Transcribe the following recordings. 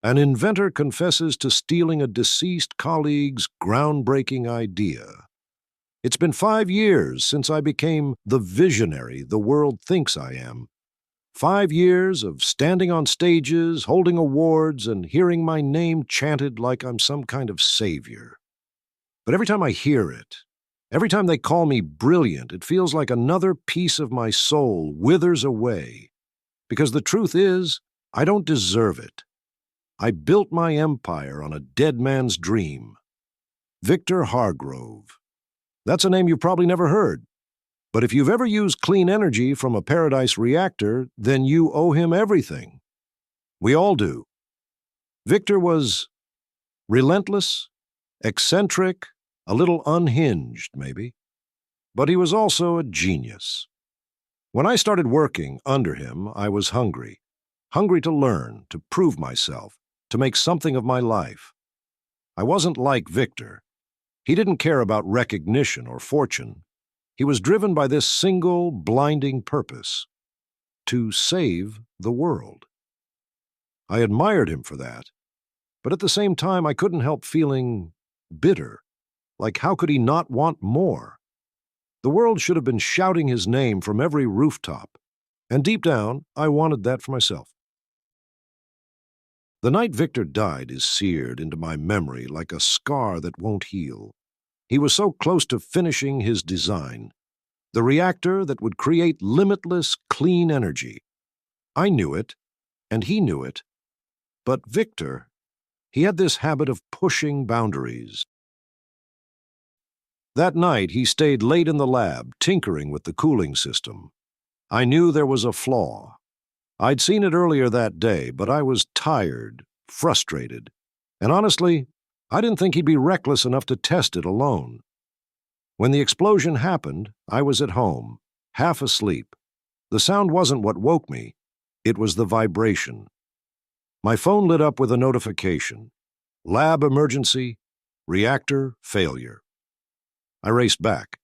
An inventor confesses to stealing a deceased colleague's groundbreaking idea. It's been 5 years since I became the visionary the world thinks I am. 5 years of standing on stages, holding awards, and hearing my name chanted like I'm some kind of savior. But every time I hear it, every time they call me brilliant, it feels like another piece of my soul withers away. Because the truth is, I don't deserve it. I built my empire on a dead man's dream. Victor Hargrove. That's a name you've probably never heard. But if you've ever used clean energy from a Paradise reactor, then you owe him everything. We all do. Victor was relentless, eccentric, a little unhinged, maybe. But he was also a genius. When I started working under him, I was hungry. Hungry to learn, to prove myself, to make something of my life. I wasn't like Victor. He didn't care about recognition or fortune. He was driven by this single, blinding purpose: to save the world. I admired him for that, but at the same time I couldn't help feeling bitter. Like, how could he not want more? The world should have been shouting his name from every rooftop, and deep down, I wanted that for myself. The night Victor died is seared into my memory like a scar that won't heal. He was so close to finishing his design, the reactor that would create limitless, clean energy. I knew it, and he knew it, but Victor, he had this habit of pushing boundaries. That night, he stayed late in the lab, tinkering with the cooling system. I knew there was a flaw. I'd seen it earlier that day, but I was tired, frustrated, and honestly, I didn't think he'd be reckless enough to test it alone. When the explosion happened, I was at home, half asleep. The sound wasn't what woke me. It was the vibration. My phone lit up with a notification: lab emergency, reactor failure. I raced back,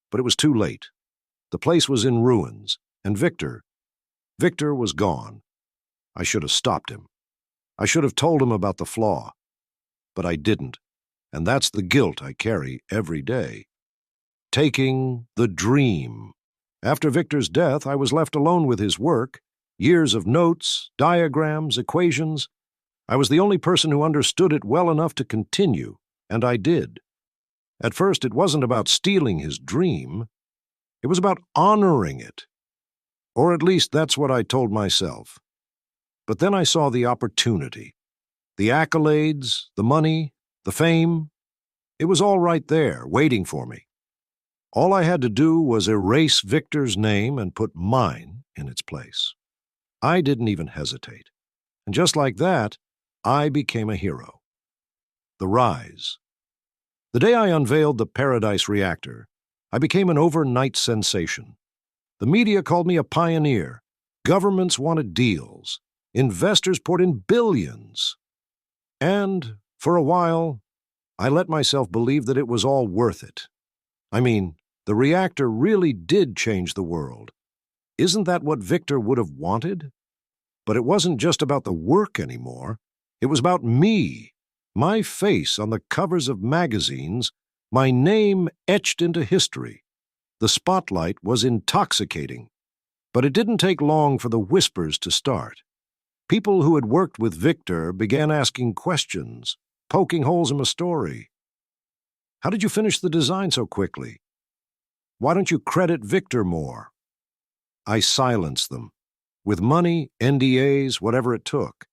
but it was too late. The place was in ruins, and Victor was gone. I should have stopped him. I should have told him about the flaw. But I didn't, and that's the guilt I carry every day. Taking the dream. After Victor's death, I was left alone with his work, years of notes, diagrams, equations. I was the only person who understood it well enough to continue, and I did. At first, it wasn't about stealing his dream. It was about honoring it. Or at least that's what I told myself. But then I saw the opportunity. The accolades, the money, the fame. It was all right there, waiting for me. All I had to do was erase Victor's name and put mine in its place. I didn't even hesitate. And just like that, I became a hero. The rise. The day I unveiled the Paradise reactor, I became an overnight sensation. The media called me a pioneer. Governments wanted deals. Investors poured in billions. And, for a while, I let myself believe that it was all worth it. I mean, the reactor really did change the world. Isn't that what Victor would have wanted? But it wasn't just about the work anymore. It was about me, my face on the covers of magazines, my name etched into history. The spotlight was intoxicating. But it didn't take long for the whispers to start. People who had worked with Victor began asking questions, poking holes in my story. How did you finish the design so quickly? Why don't you credit Victor more? I silenced them. With money, NDAs, whatever it took.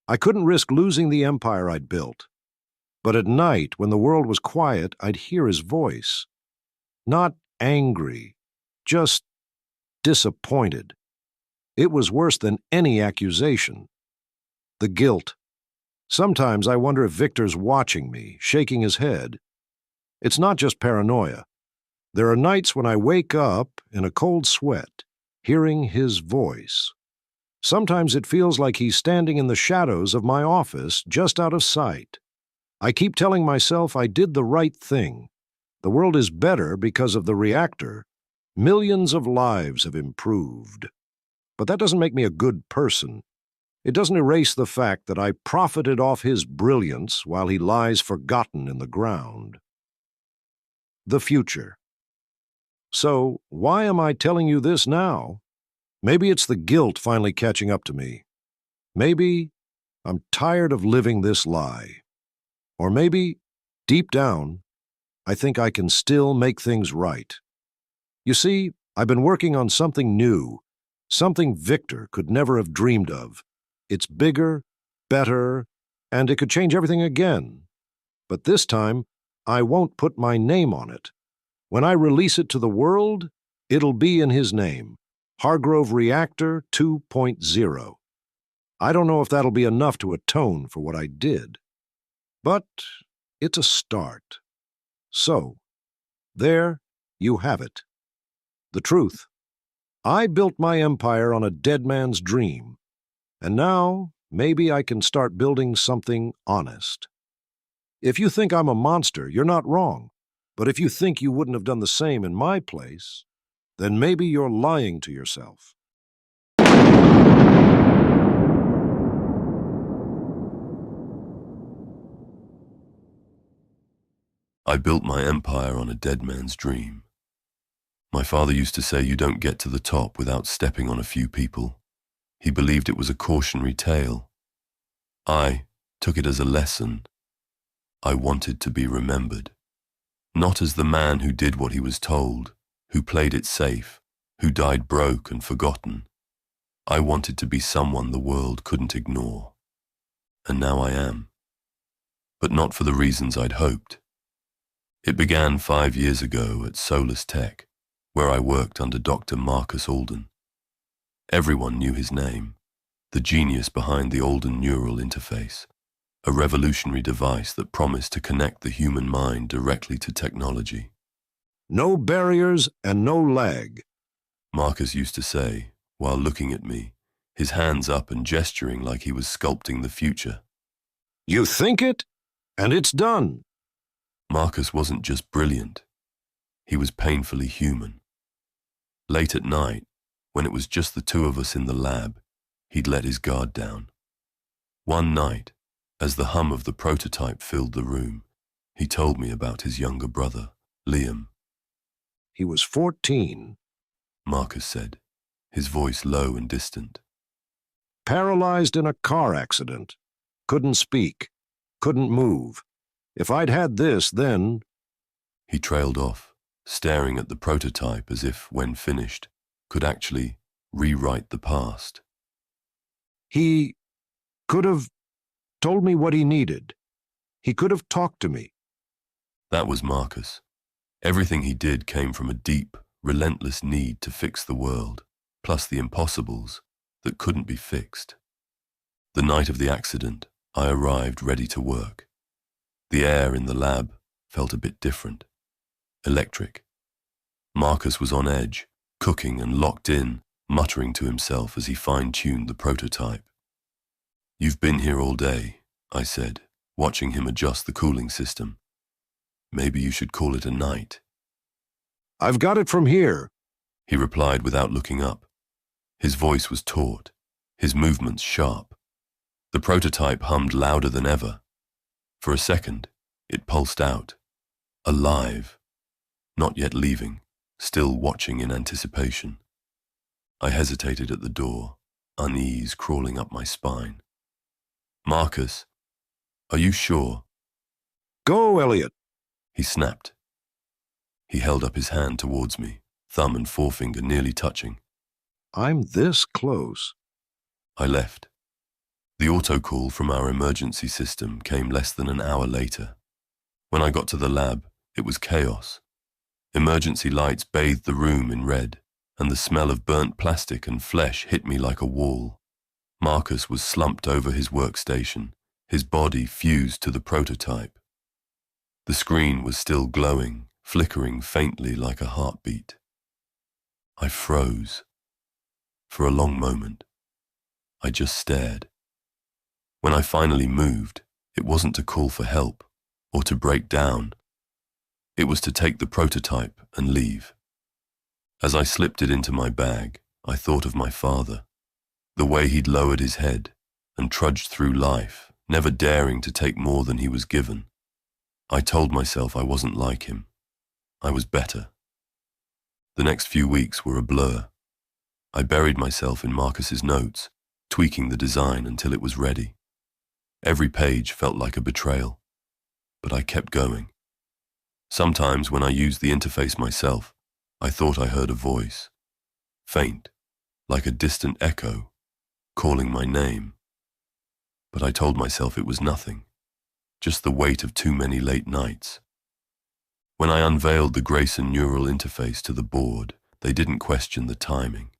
I couldn't risk losing the empire I'd built. But at night, when the world was quiet, I'd hear his voice. Not angry, just disappointed. It was worse than any accusation. The guilt. Sometimes I wonder if Victor's watching me, shaking his head. It's not just paranoia. There are nights when I wake up in a cold sweat, hearing his voice. Sometimes it feels like he's standing in the shadows of my office, just out of sight. I keep telling myself I did the right thing. The world is better because of the reactor. Millions of lives have improved. But that doesn't make me a good person. It doesn't erase the fact that I profited off his brilliance while he lies forgotten in the ground. The future. So, why am I telling you this now? Maybe it's the guilt finally catching up to me. Maybe I'm tired of living this lie. Or maybe, deep down, I think I can still make things right. You see, I've been working on something new, something Victor could never have dreamed of. It's bigger, better, and it could change everything again. But this time, I won't put my name on it. When I release it to the world, it'll be in his name, Hargrove Reactor 2.0. I don't know if that'll be enough to atone for what I did, but it's a start. So, there you have it. The truth. I built my empire on a dead man's dream, and now maybe I can start building something honest. If you think I'm a monster, you're not wrong. But if you think you wouldn't have done the same in my place, then maybe you're lying to yourself. I built my empire on a dead man's dream. My father used to say you don't get to the top without stepping on a few people. He believed it was a cautionary tale. I took it as a lesson. I wanted to be remembered. Not as the man who did what he was told, who played it safe, who died broke and forgotten. I wanted to be someone the world couldn't ignore. And now I am. But not for the reasons I'd hoped. It began 5 years ago at Solus Tech, where I worked under Dr. Marcus Alden. Everyone knew his name, the genius behind the Alden neural interface, a revolutionary device that promised to connect the human mind directly to technology. No barriers and no lag. Marcus used to say, while looking at me, his hands up and gesturing like he was sculpting the future. You think it, and it's done. Marcus wasn't just brilliant. He was painfully human. Late at night, when it was just the two of us in the lab, he'd let his guard down. One night, as the hum of the prototype filled the room, he told me about his younger brother, Liam. He was 14. Marcus said, his voice low and distant. Paralyzed in a car accident. Couldn't speak. Couldn't move. If I'd had this, then... He trailed off, staring at the prototype as if, when finished, could actually rewrite the past. He could have told me what he needed. He could have talked to me. That was Marcus. Everything he did came from a deep, relentless need to fix the world, plus the impossibles that couldn't be fixed. The night of the accident, I arrived ready to work. The air in the lab felt a bit different, electric. Marcus was on edge, cooking and locked in, muttering to himself as he fine-tuned the prototype. "You've been here all day," I said, watching him adjust the cooling system. "Maybe you should call it a night." I've got it from here, he replied without looking up. His voice was taut, his movements sharp. The prototype hummed louder than ever. For a second, it pulsed out, alive, not yet leaving, still watching in anticipation. I hesitated at the door, unease crawling up my spine. "Marcus, are you sure?" Go, Elliot. He snapped. He held up his hand towards me, thumb and forefinger nearly touching. I'm this close. I left. The auto-call from our emergency system came less than an hour later. When I got to the lab, it was chaos. Emergency lights bathed the room in red, and the smell of burnt plastic and flesh hit me like a wall. Marcus was slumped over his workstation, his body fused to the prototype. The screen was still glowing, flickering faintly like a heartbeat. I froze. For a long moment, I just stared. When I finally moved, it wasn't to call for help or to break down. It was to take the prototype and leave. As I slipped it into my bag, I thought of my father, the way he'd lowered his head, and trudged through life, never daring to take more than he was given. I told myself I wasn't like him. I was better. The next few weeks were a blur. I buried myself in Marcus's notes, tweaking the design until it was ready. Every page felt like a betrayal, but I kept going. Sometimes when I used the interface myself, I thought I heard a voice, faint, like a distant echo, calling my name. But I told myself it was nothing, just the weight of too many late nights. When I unveiled the Grayson neural interface to the board, they didn't question the timing.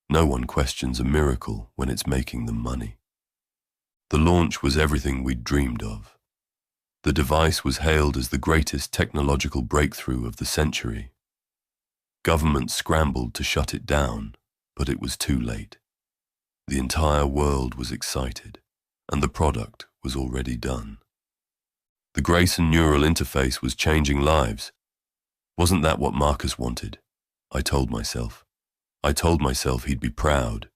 No one questions a miracle when it's making them money. The launch was everything we'd dreamed of. The device was hailed as the greatest technological breakthrough of the century. Governments scrambled to shut it down, but it was too late. The entire world was excited, and the product was already done. The Grayson neural interface was changing lives. Wasn't that what Marcus wanted? I told myself. I told myself he'd be proud.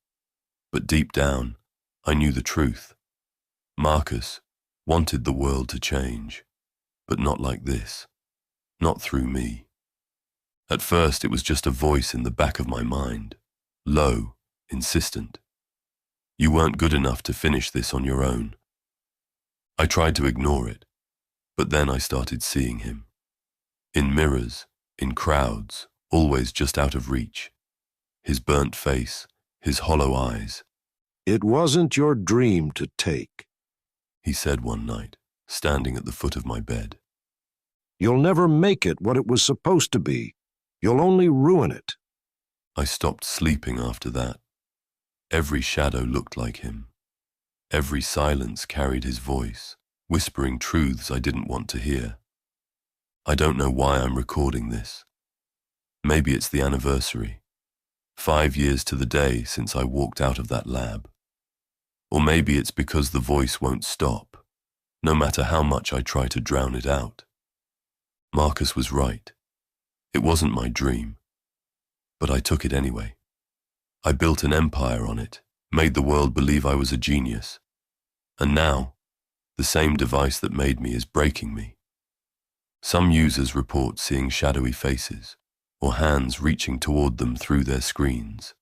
But deep down, I knew the truth. Marcus wanted the world to change, but not like this. Not through me. At first, it was just a voice in the back of my mind, low, insistent. You weren't good enough to finish this on your own. I tried to ignore it, but then I started seeing him. In mirrors, in crowds, always just out of reach. His burnt face, his hollow eyes. It wasn't your dream to take. He said one night, standing at the foot of my bed. You'll never make it what it was supposed to be. You'll only ruin it. I stopped sleeping after that. Every shadow looked like him. Every silence carried his voice, whispering truths I didn't want to hear. I don't know why I'm recording this. Maybe it's the anniversary. 5 years to the day since I walked out of that lab. Or maybe it's because the voice won't stop, no matter how much I try to drown it out. Marcus was right. It wasn't my dream, but I took it anyway. I built an empire on it, made the world believe I was a genius. And now, the same device that made me is breaking me. Some users report seeing shadowy faces, or hands reaching toward them through their screens.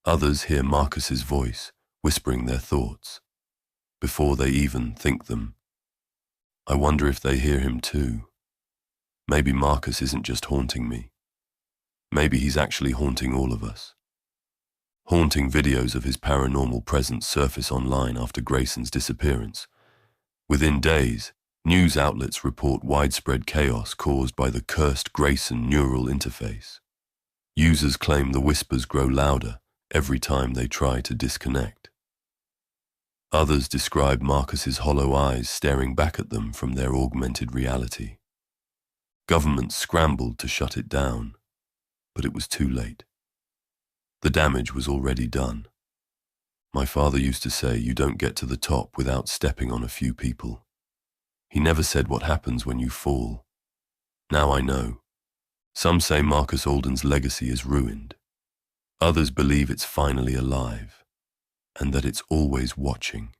Others hear Marcus's voice, whispering their thoughts, before they even think them. I wonder if they hear him too. Maybe Marcus isn't just haunting me. Maybe he's actually haunting all of us. Haunting videos of his paranormal presence surface online after Grayson's disappearance. Within days, news outlets report widespread chaos caused by the cursed Grayson neural interface. Users claim the whispers grow louder every time they try to disconnect. Others describe Marcus's hollow eyes staring back at them from their augmented reality. Governments scrambled to shut it down, but it was too late. The damage was already done. My father used to say you don't get to the top without stepping on a few people. He never said what happens when you fall. Now I know. Some say Marcus Alden's legacy is ruined. Others believe it's finally alive, and that it's always watching.